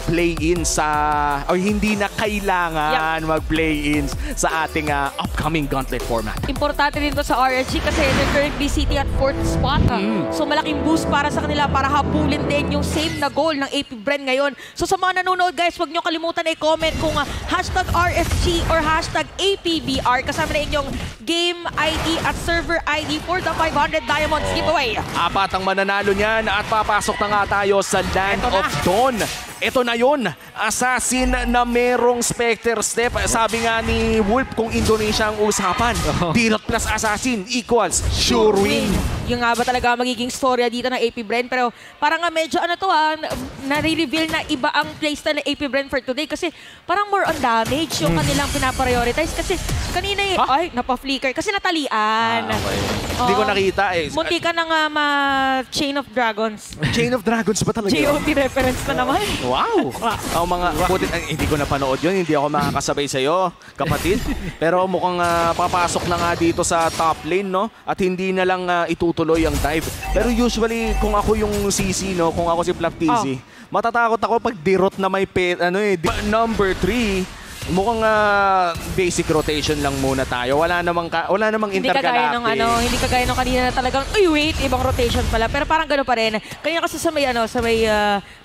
mag-play-in sa... o hindi na kailangan mag-play-in sa ating upcoming Gauntlet format. Importante din to sa RSG kasi they're currently sitting at 4th spot. So malaking boost para sa kanila para habulin din yung same na goal ng AP Bren ngayon. So sa mga nanonood guys, huwag nyo kalimutan i-comment kung hashtag RSG or hashtag APBR kasama na inyong game ID at server ID for the 500 Diamonds giveaway. Apat ang mananalo niyan at papasok na nga tayo sa Land of Dawn. Ito na yun, assassin na merong Spectre Step. Sabi nga ni Wolf, kung Indonesia ang usapan, Dirot plus assassin equals sure win. Yung nga ba talaga magiging storya dito ng AP Bren? Pero parang nga medyo nare-reveal na iba ang playstyle ng AP Bren for today kasi parang more on damage yung kanilang pinaprioritize kasi kanina ay, napa-flicker kasi natalian. Hindi ko nakita eh. Munti ka na nga Chain of Dragons. Chain of Dragons ba talaga? GOT reference na naman. Wow! Ang mga hindi ko napanood yun, hindi ako makakasabay sa'yo, kapatid. Pero mukhang papasok na nga dito sa top lane, no? At hindi na lang itutuloy ang dive. Pero usually, kung ako yung CC, no? Kung ako si Flaptizi, matatakot ako pag dirot na may number 3. Mukhang basic rotation lang muna tayo. Wala namang intergalactic. Hindi kagaya ng kanina na talagang, uy wait, ibang rotation pala. Pero parang gano'n pa rin. Kaya kasi sa may,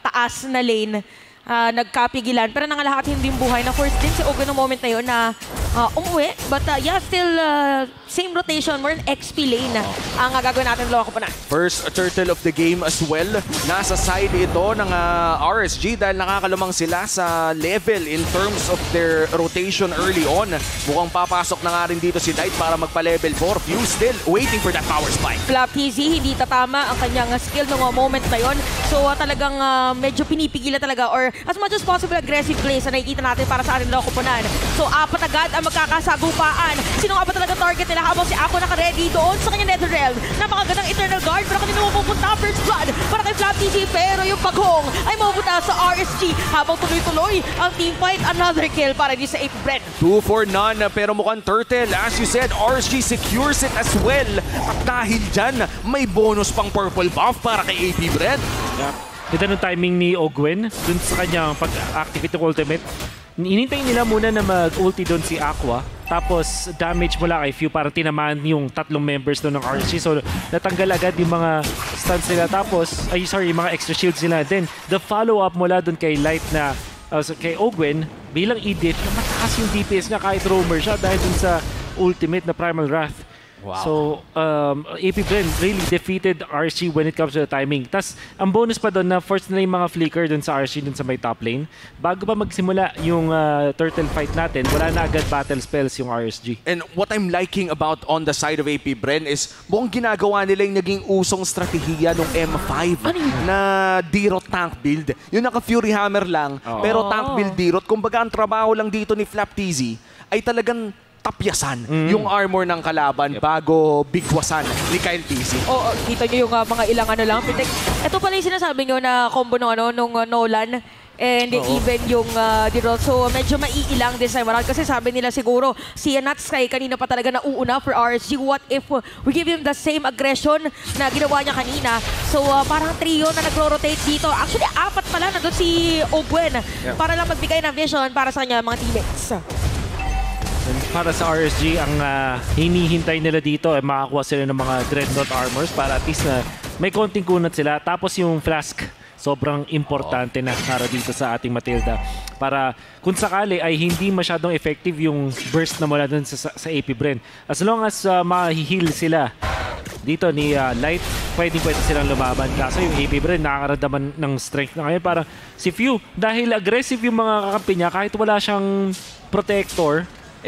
taas na lane, nagkapigilan. Pero nangalahat hindi yung buhay na force din si Ogun ng moment na yun na umuwi. But still, same rotation, more an XP lane ang gagawin natin loko pa na. First turtle of the game as well. Nasa side ito ng RSG dahil nakakalumang sila sa level in terms of their rotation early on. Mukhang papasok na nga rin dito si Knight para magpa-level 4. Few still waiting for that power spike. Flaptizi, hindi tatama ang kanyang skill ng moment na yon. So talagang medyo pinipigilan talaga or as much as possible aggressive plays na nakikita natin para sa ating lokoponan. So apat agad ang magkakasagupaan. Sino nga ba talaga target nila habang si Ako naka-ready doon sa kanyang Netherrealm? Napakagandang Eternal Guard pero kanina mapupunta First Blood para kay Flaptizi pero yung paghong ay mapupunta sa RSG habang tuloy-tuloy ang teamfight. Another kill para di sa AP Bren. 2 for none pero mukhang turtle. As you said, RSG secures it as well. At dahil dyan, may bonus pang purple buff para kay AP Bren. Ito ng timing ni Ogwen dun sa kanyang pag-activate ng ultimate. Inintay nila muna na mag-ulti doon si Aqua. Tapos damage mula kay Few para tinamaan yung tatlong members doon ng RSG. So natanggal agad yung mga stuns nila. Tapos, yung mga extra shields nila. Then the follow-up mula doon kay Light na kay Ogwen bilang Edith na mataas yung DPS niya kahit roamer siya dahil dun sa ultimate na Primal Wrath. Wow. So, AP Bren really defeated RSG when it comes to the timing. Tas, ang bonus pa doon na force na yung mga flicker doon sa RSG doon sa may top lane. Bago pa magsimula yung turtle fight natin, wala na agad battle spells yung RSG. And what I'm liking about on the side of AP Bren is buong ginagawa nila yung naging usong strategiya ng M5 na Dirot tank build. Yung naka-Fury Hammer lang, pero tank build Dirot. Kumbaga ang trabaho lang dito ni Flaptizi ay talagang tapyasan yung armor ng kalaban bago bigwasan ni Kyle TC. Kita nyo yung mga ilang lang. Ito pala yung sinasabi nyo na combo nung Nolan and even yung Dirot. So medyo maiilang this time around kasi sabi nila siguro si Nat Sky kanina pa talaga nauuna for RSG. What if we give him the same aggression na ginawa niya kanina? So parang trio na nagro-rotate dito. Actually, apat pala na doon si Ogwen para lang magbigay ng vision para sa kanya mga teammates. Para sa RSG, ang hinihintay nila dito ay makakuha sila ng mga Dreadnought armors para at least na may konting kunat sila. Tapos yung flask, sobrang importante na para dito sa ating Matilda. Para kung sakali ay hindi masyadong effective yung burst na mula dun sa AP Bren. As long as ma-heal sila dito ni Light, pwede silang lumaban. Kaso yung AP Bren nakakaramdaman ng strength na ngayon. Parang si Few, dahil aggressive yung mga kakampi niya, kahit wala siyang protector,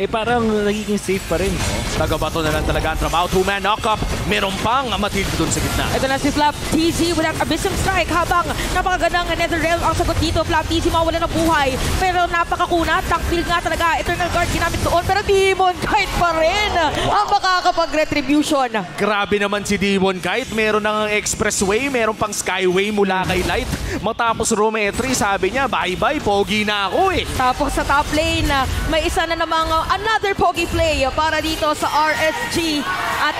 parang nagiging safe pa rin. Taga-bato na lang talaga ang trabaho. 2-man knock-up. Meron pang Matilda dun sa gitna. Ito na si Flaptizi with an Abyssal Strike habang napakagandang Netherrealm ang sagot dito. Flaptizi mawala ng buhay. Pero napakakunat. Tank build nga talaga. Eternal Guard ginamit doon. Pero Demon Kite pa rin ang makakapag-retribution. Grabe naman si Demon Kite. Meron ng expressway. Meron pang skyway mula kay Light. Matapos Rometri, sabi niya, bye-bye, pogi na ako eh. Tapos sa top lane, may isa na namang another pogi play para dito sa RSG. At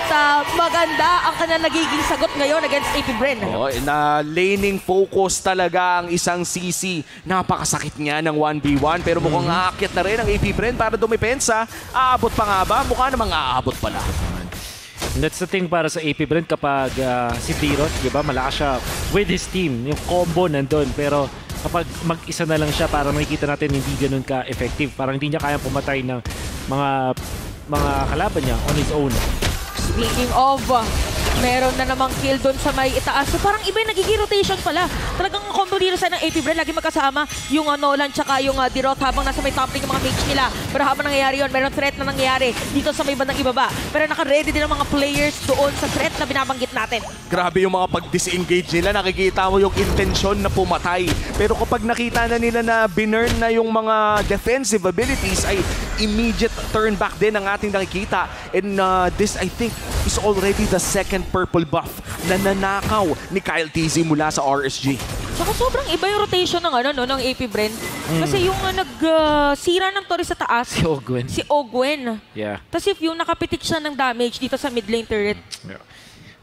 maganda ang kanya nagiging sagot ngayon against AP Bren. Oh, na laning focus talaga ang isang CC. Napakasakit niya ng 1v1 pero mukhang aakyat na rin ang AP Bren para dumipensa. Aabot pa nga ba? Mukha namang aabot pala. That's the thing para sa AP Brand kapag si Tirot, di ba, malakas siya with his team. Yung combo nandun. Pero kapag mag-isa na lang siya, para makikita natin hindi ganun ka-effective. Parang hindi niya kayang pumatay ng mga kalaban niya on his own. Speaking of, meron na namang kill doon sa may itaas. So parang iba yung nagiging rotation pala. Talagang combo dito sa ng AP Bren, lagi magkasama yung Nolan tsaka yung Dirot habang nasa may top lane yung mga mage nila. Pero habang nangyayari yun, meron threat na nangyayari dito sa may bandang ibaba. Pero naka-ready din ang mga players doon sa threat na binabanggit natin. Grabe yung mga pag-disengage nila. Nakikita mo yung intensyon na pumatay. Pero kapag nakita na nila na binurn na yung mga defensive abilities, ay immediate turn back din ang ating nakikita. And this, I think, is already the second purple buff na nanakaw ni Kyle TZ mula sa RSG. Saka sobrang iba yung rotation ng ng AP Bren. Kasi yung nagsira ng Torre sa taas, Si Ogwen. si Ogwen. Yeah. Tapos if yung nakapitik siya ng damage dito sa mid lane turret.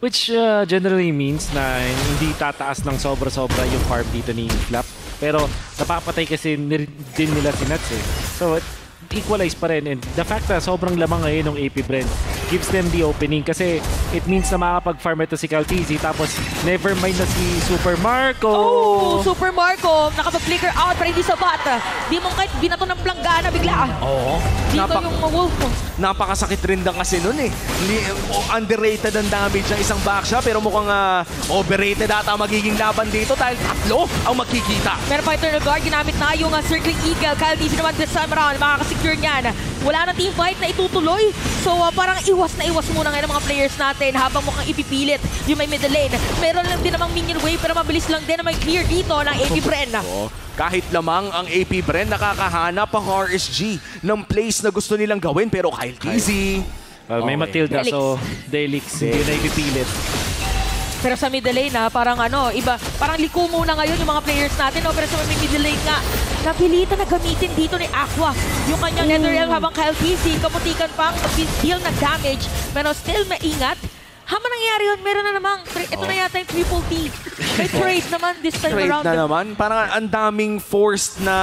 Which generally means na hindi tataas ng sobra-sobra yung farm dito ni Flap. Pero napapatay kasi din nila si Nuts eh. So equalize pa rin. And the fact na sobrang lamang ngayon ng AP Bren gives them the opening kasi it means na makakapag-farm ito si Caltizi. Tapos never mind na si Super Marco. Oh, Super Marco, nakapag-flicker out pero hindi sapat. Di mo kahit binato ng planggana bigla. Oo. Dito yung wolf. Napakasakit rin lang kasi nun eh. Underrated ang damage ng isang backshot pero mukhang overrated ata magiging laban dito dahil tatlo ang magkikita. Meron pa Eternal Guard, ginamit na yung Circling Eagle. Kyle DC naman this time around, makakasecure niyan. Wala na team fight na itutuloy. So parang iwas na iwas muna ngayon ng mga players natin habang mukhang ipipilit yung may middle lane. Meron lang din namang minion wave pero mabilis lang din na may clear dito ng AP Bren. Kahit lamang ang AP Bren, nakakahanap ang RSG ng place na gusto nilang gawin. Pero Kyle TZ. Well, may Matilda, so Delix, hindi na ipipilit. Pero sa middle lane parang iba, parang liko muna ngayon yung mga players natin. Pero sa may middle lane nga, napilitan na gamitin dito ni Aqua yung kanyang Netherrealm habang Kyle TZ, kaputikan pang deal ng damage. Pero still maingat. Habang nangyayari yun, meron na namang, ito na yata yung triple T. May trade naman this time Trade around. na naman. Parang ang daming forced na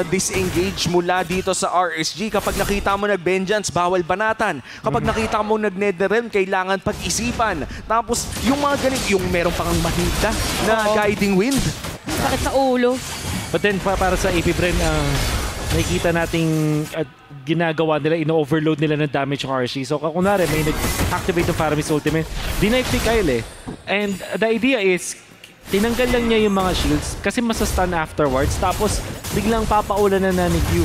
disengage mula dito sa RSG. Kapag nakita mo nag-vengeance, bawal banatan. Kapag nakita mo nag-netherrealm, kailangan pag-isipan. Tapos yung mga ganit, yung meron pang mahita na guiding wind. Sakit sa ulo. But then para sa AP Bren, nakikita nating ginagawa nila, ino-overload nila ng damage yung RSG. So kunwari may nag-activate ng Faramis ultimate, dinive ni Kyle eh. And the idea is, tinanggal lang niya yung mga shields kasi masastun afterwards. Tapos biglang papaulan na ni Q.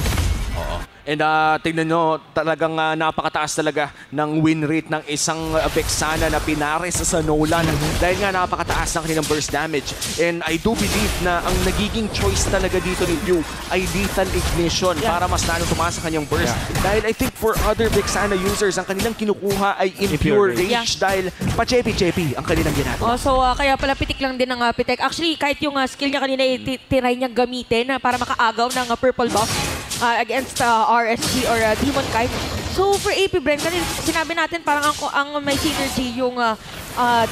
And tingnan nyo, talagang napakataas talaga ng win rate ng isang Vexana na pinares sa Nolan. Dahil nga napakataas ng kanilang burst damage. And I do believe na ang nagiging choice talaga dito ni Q ay lethal ignition para mas lalo tumaas sa kanyang burst. Dahil I think for other Vexana users, ang kanilang kinukuha ay impure rage dahil pa-chepi-chepi ang kanilang ginagawa. So kaya pala pitik lang din ng Pitek. Actually, kahit yung skill niya kanina, tinry niyang gamitin para makaagaw ng purple buff against RSG or Demon Kite. So for AP Bren, sinabi natin parang ang may synergy yung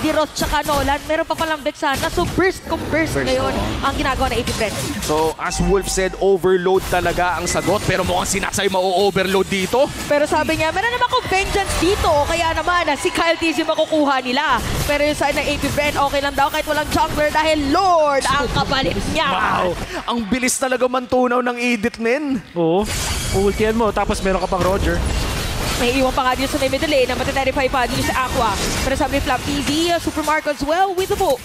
Dirot tsaka Nolan. Meron pa palang Vexana. So burst ngayon ang ginagawa ng AP Bren. So as Wolf said, overload talaga ang sagot. Pero mukhang sinasay ma-overload dito. Pero sabi niya, meron naman akong vengeance dito. Kaya naman, si Kyle TZ makukuha nila. Pero yung side ng AP Bren, okay lang daw kahit walang jungler dahil Lord ang kapalit niya. Wow! Ang bilis talaga mantunaw ng Edith Nen. Oo. Ultian mo, tapos meron ka pang Roger. May iwan pa nga dito sa may middle lane na matiterify pa dito sa Aqua. Pero sabi ni Flap TZ, Super Marco as well with the books.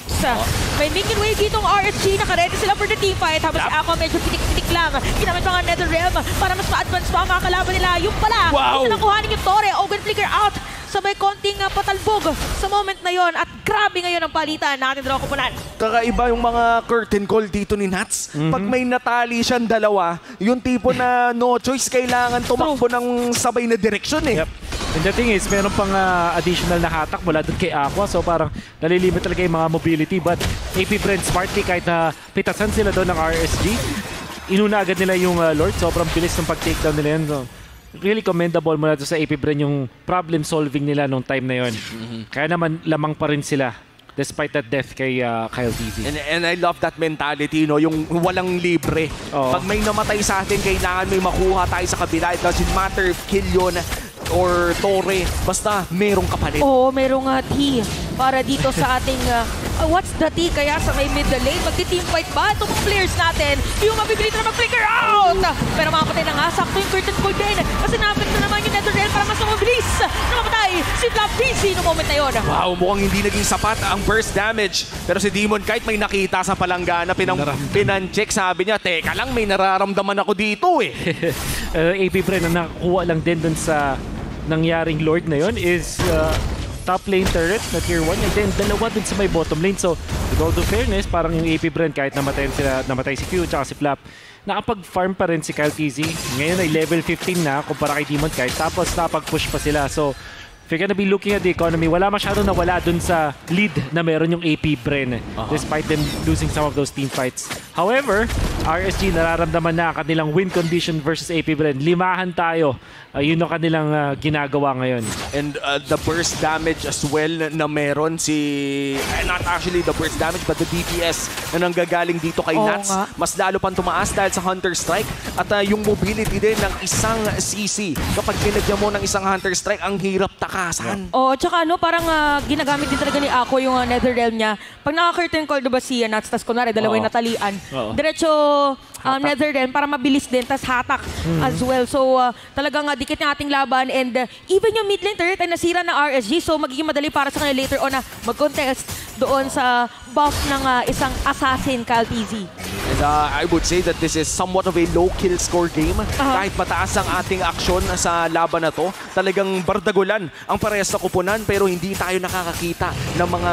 May minion wave dito ang RSG. Naka-ready sila for the team fight. Habang si Aqua medyo pitik-pitik lang. Ginamit pa nga Netherrealm para mas ma-advance pa ang mga kalaban nila. Yung pala, ito na kuhanin yung Torre. Open flicker out. So may konting patalbog sa moment na yon. At grabe ngayon ang palitan natin draw kupunan. Kakaiba yung mga curtain call dito ni Nats. Pag may natali siyang dalawa, yung tipo na no choice, kailangan tumakbo ng sabay na direksyon eh. And the thing is, meron pang additional na hatak mula doon kay Aqua. So parang nalilimit talaga yung mga mobility. But AP Brent smartly, kahit na pitasan sila doon ng RSG, inuna agad nila yung Lord. Sobrang bilis ng pag-takedown nila yan. So, really commendable mula doon sa AP Brent yung problem solving nila nung time na yon. Kaya naman lamang pa rin sila despite that death kay Kyle TZ. And I love that mentality, no? Yung walang libre. Pag may namatay sa atin, kailangan may makuha tayo sa kabila. It doesn't matter if kill yun or Torre. Basta merong kapalit. Oo, merong T para dito sa ating what's the T kaya sa may middle lane? Magti-team fight ba? Itong mga players natin, yung mabibilit na mag-flicker out! Pero makapatay na nga, sakto yung curtain call din. Kasi napit na naman yung NetherRealm para mas mabilis na mapatay si Flap TZ no moment na yun. Wow, mukhang hindi naging sapat ang burst damage. Pero si Demon Kite may nakita sa palanggana, pinancheck, sabi niya, teka lang, may nararamdaman ako dito eh. AP Brent na nakuha lang din dun sa nangyaring Lord na yun is top lane turret na tier 1 and then dalawa dun sa may bottom lane. So with all due fairness, parang yung AP Brent kahit namatay si Q at si Flap, nakapag-farm pa rin si Kyle TZ. Ngayon ay level 15 na kumpara kay Demon Kite, tapos nakapag-push pa sila. So if you're gonna be looking at the economy, wala masyado nawala dun sa lead na meron yung AP Brent despite them losing some of those team fights. However, RSG nararamdaman na kanilang win condition versus AP Brent. Limahan tayo. Yun ang kanilang ginagawa ngayon. And the burst damage as well na meron si... not actually the burst damage but the DPS na nanggagaling dito kay Nats. Mas lalo pang tumaas dahil sa Hunter Strike. At yung mobility din ng isang CC. Kapag pinagyan mo ng isang Hunter Strike, ang hirap takasan. Tsaka parang ginagamit din talaga ni Ako yung NetherRealm niya. Pag naka-curtain call diba si Nats, tas kunwari dalawa yung natalian. Diretso NetherRealm para mabilis din, tas hatak as well. So talagang dikit ng ating laban and even yung mid lane turret ay nasira ng RSG, so magiging madali para sa kanila later on na mag-contest doon sa buff ng isang assassin, Kyle TZ. And I would say that this is somewhat of a low kill score game. Kahit mataas ang ating aksyon sa laban na to, talagang bardagulan ang parehas na kupunan pero hindi tayo nakakakita ng mga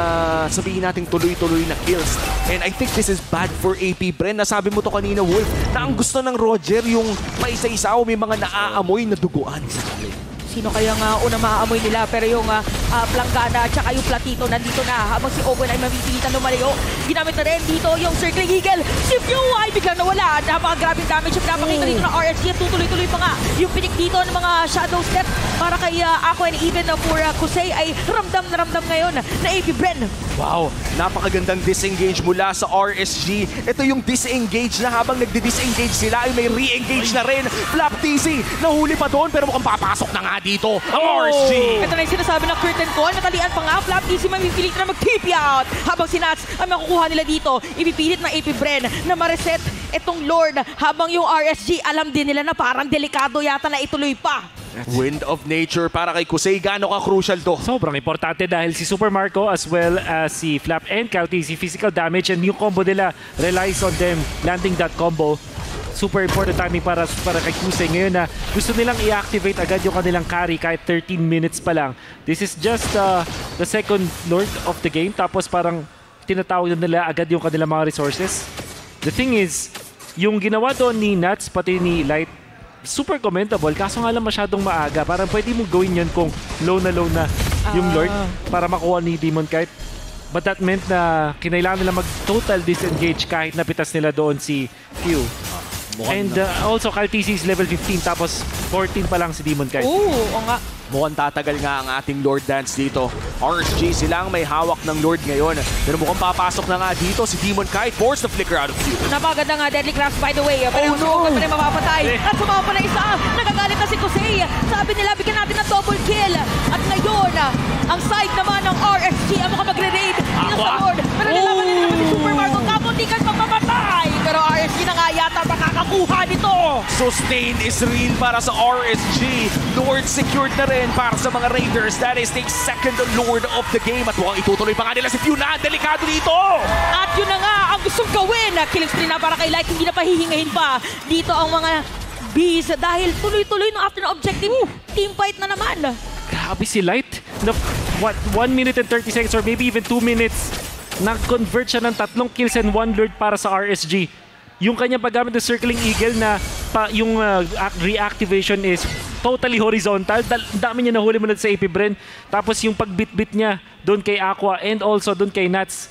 sabihin nating tuloy-tuloy na kills. And I think this is bad for AP Brent. Nasabi mo to kanina, Wolf, na ang gusto ng Roger yung maisa-isa o may mga naaamoy na duguan sa akin. Sino kaya nga una maaamoy nila, pero yung Planggana at saka yung Platito nandito na habang si Owen ay mapipilitan lumalayo. Ginamit na rin dito yung Circling Eagle. Si Pew ay biglang nawala. Napaka-grabing damage yung pinapakita dito ng RSG at tutuloy-tuloy pa nga yung pinik dito ng mga Shadow Step para kay Ako and even for Kusei ay ramdam na ramdam ngayon na AP Brent. Wow, napakagandang disengage mula sa RSG. Ito yung disengage na habang nagdi-disengage sila ay may re-engage na rin. Flap TZ, nahuli pa doon pero mukhang papasok na nga dito ang RSG. Ito na yung sinasabi ng curtain call. Natalian pa nga. Flap TZ mapipilit na mag-TP out. Habang si Nats ang makukuha nila dito. Ipipilit ng AP Brent na ma-reset itong Lord. Habang yung RSG alam din nila na parang delikado yata na ituloy pa. Wind of Nature para kay Kusei. Gaano ka-crucial to? Sobrang importante dahil si Super Marco as well as si Flap and Kyle TZ physical damage and yung combo nila relies on them landing that combo. Super important timing para kay Kusei ngayon na gusto nilang i-activate agad yung kanilang carry kahit 13 minutes pa lang. This is just the second Lord of the game tapos parang tinatawag nila agad yung kanilang mga resources. The thing is, yung ginawa doon ni Nats pati ni Light super commendable, kaso nga lang masyadong maaga. Parang pwede mong gawin yun kung low na yung Lord para makuha ni Demon Kite. But that meant na kinailangan nila mag-total disengage kahit napitas nila doon si Q. And also Kyle TZ is level 15 tapos 14 pa lang si Demon Kite. Oo nga. Mukhang tatagal nga ang ating Lord Dance dito. RSG silang may hawak ng Lord ngayon. Pero mukhang papasok na nga dito si Demon Kite. Force the flicker out of Q. Napaganda nga Deadly Grasp by the way. Pero no! Pa rin mapapatay. At sumama pa na isa. Nagagalit na si Kusei. Sabi nila bigyan natin ng double kill. At ngayon, ang side naman ng RSG ang makapagre-raid dito sa Lord. Pero nilaban nila naman si Super Marco. Kapuntikan pagpapatay. Pero RSG na nga yata makakakuha nito. Sustain is real para sa RSG. Lord secured na rin para sa mga Raiders. That is the second Lord of the game. At mukhang itutuloy pa nga nila si Pew na. Delikado dito. At yun na nga ang gustong gawin. Killing spree na para kay Light. Hindi na pahihingahin pa. Dito ang mga Bees dahil tuloy-tuloy no after na objective. Team fight na naman. Grabe si Light. What, 1 minute and 30 seconds or maybe even 2 minutes. Nag-convert siya ng 3 kills and 1 Lord para sa RSG. Yung kanyang paggamit ng Circling Eagle na yung reactivation is totally horizontal. Dami niya nahuli muna sa AP Bren. Tapos yung pagbit-bit niya doon kay Aqua and also doon kay Nats,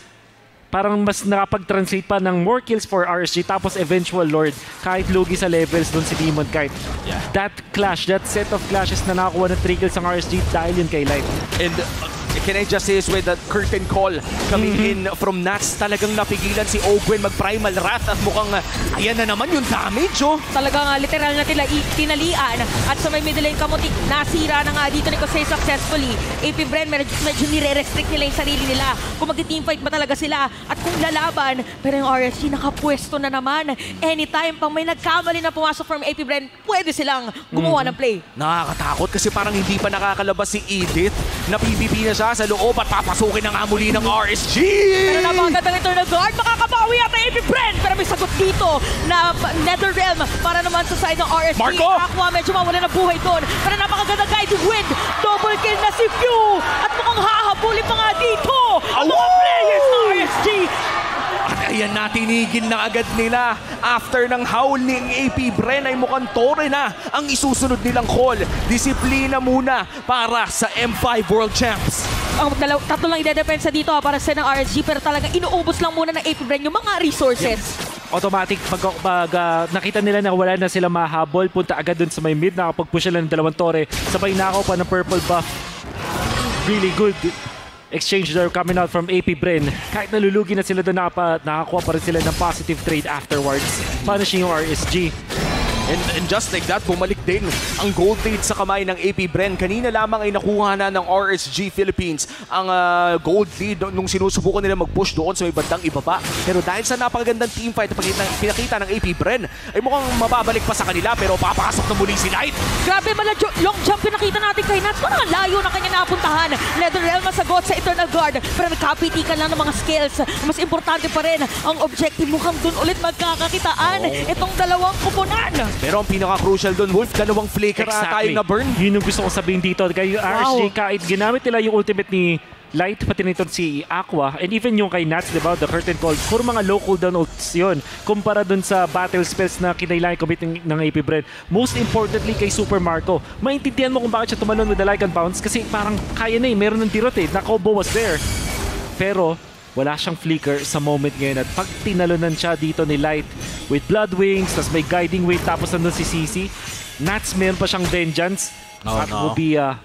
parang mas nakapag-translate pa ng more kills for RSG. Tapos eventual Lord, kahit lugi sa levels doon si Demon Kite. Yeah. That clash, that set of clashes na nakakuha ng 3 kills ang RSG dahil yun kay Light. And can I just say this with that curtain call coming in from Nats, talagang napigilan si Ogwen mag-primal wrath at mukhang ayan na naman yung damage, oh. Talagang literal na tinalian at sa may middle lane kamutik, nasira na nga dito ni Kosei successfully. AP Bren medyo nire-restrict nila yung sarili nila kung mag-teamfight ba talaga sila at kung lalaban, pero yung RSG nakapwesto na naman. Anytime pang may nagkamali na pumasok from AP Bren, pwede silang gumawa ng play. Nakakatakot kasi parang hindi pa nakakalabas si Edith. Na PvP na siya sa loob at papasukin na nga muli ng RSG! Pero napakagandang ito na guard, makakabawi yata AP Bren, pero may sagot dito na Netherrealm para naman sa side ng RSG. Marco! Aqua medyo mawala ng buhay doon, pero napakagandang guiding wind, double kill na si Few at mukhang hahabulin pa nga dito ang mga players ng RSG. At ayan na, tinigil na agad nila. After ng howl ng AP Bren ay mukhang Torre na ang isusunod nilang call. Disiplina muna para sa M5 World Champs. Ang tatlo lang ide-depensa dito para sa ng RSG, pero talagang inuubos lang muna ng AP Bren yung mga resources. Automatic, pag nakita nila na wala na sila mahabol, punta agad dun sa may mid, nakapag-push sila ng 2 Torre, sabay nakaw pa ng purple buff. Really good exchange there coming out from AP Bren. Kahit nalulugi na sila doon, nakakuha pa rin sila ng positive trade afterwards. Punishing yung RSG. And just like that, bumalik din ang gold lead sa kamay ng AP Bren. Kanina lamang ay nakuha na ng RSG Philippines ang gold lead nung sinusubukan nila mag-push doon sa may bandang ibaba. Pero dahil sa napakagandang teamfight na pinakita ng AP Bren, ay mukhang mababalik pa sa kanila pero papasok na muli si Light. Grabe, long jump pinakita natin kay Nats. Parang layo na kanya napuntahan. Netherrealm masagot sa Eternal Guard. Pero nagkapitikan lang ng mga skills. Mas importante pa rin ang objective. Mukhang dun ulit magkakakitaan itong dalawang kupunan. Pero ang pinaka-crucial doon, Wolf, 2 flicker tayo na burn. Yun yung gusto kong sabihin dito. Kaya yung RSG, kahit ginamit nila yung ultimate ni Light, pati nito si Aqua, and even yung kay Nats, diba, the curtain call, puro mga low cooldown ults yun. Kumpara dun sa battle spells na kinailangan commit ng AP Bren. Most importantly kay Super Marco, maintindihan mo kung bakit siya tumalon with the Lycan Bounce kasi parang kaya na meron ng tirot na combo was there. Pero wala siyang flicker sa moment ngayon at pag tinalunan siya dito ni Light with Blood Wings, tas may Guiding Wave, tapos nandun si CC, Nats meron pa siyang Vengeance. That will be a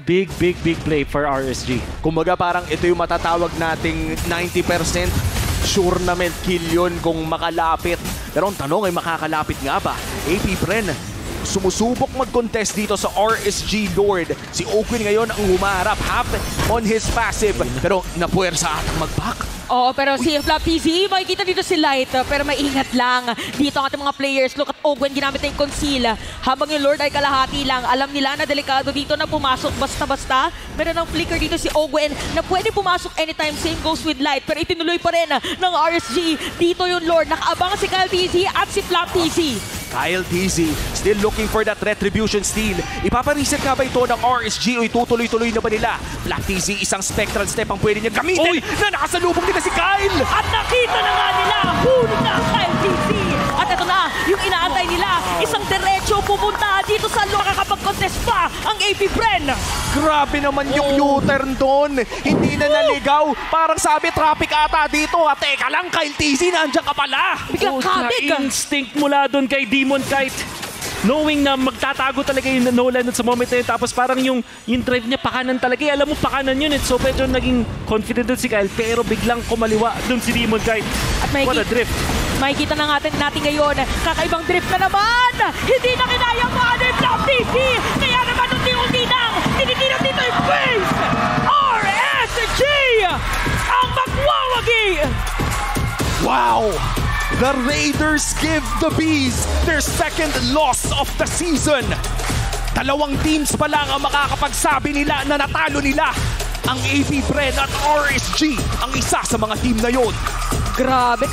big play for RSG. Kumbaga parang ito yung matatawag nating 90% sure naman kill yun kung makalapit. Pero ang tanong ay makakalapit nga ba? AP Bren sumusubok mag-contest dito sa RSG Lord. Si Ogwen ngayon ang humarap half on his passive. Pero napuwersa atang mag-back. Oo, pero si Flap TZ, makikita dito si Light, pero maingat lang dito ang ating mga players. Look at Ogwen, ginamit na yung conceal. Habang yung Lord ay kalahati lang, alam nila na delikado dito na pumasok basta-basta. Meron ng flicker dito si Ogwen na pwede pumasok anytime, same goes with Light. Pero itinuloy pa rin ng RSG. Dito yung Lord, nakaabang si Kyle TZ at si Flap TZ. Kyle TZ still looking for that retribution steal. Ipapareset nga ba ito ng RSG o itutuloy-tuloy na ba nila? Black TZ, isang spectral step ang pwede niya gamitin na nakasalubong nila si Kyle! At nakita na nga nila, huli na ang Kyle TZ! At ito na, yung inaantay nila, isang diretso pupunta dito sa loob, nakakapag-contest pa ang AP Bren! Grabe naman yung U-turn doon. Hindi na naligaw. Parang sabi traffic ata dito. At teka lang, Kyle TZ, nandiyan ka pala. Biglang kabig! Instinct mula doon kay Demon Kite. Knowing na magtatago talaga yung Nolan sa moment na yun. Tapos parang yung drive niya pakanan talaga. Alam mo, pakanan yun. So medyo naging confident doon si Kyle. Pero biglang kumaliwa doon si Demon Kite. At what a drift. Makikita na natin ngayon, kakaibang drift na naman! Hindi na kinaya mo ano yung Flap TZ! Kaya naman unti-unti nang tinitinan dito yung face! RSG! Ang magwawagi! Wow! The Raiders give the Bees their second loss of the season. 2 teams pa lang ang makakapagsabi nila na natalo nila. Ang AP Bren at RSG ang isa sa mga team na yon. Grabe,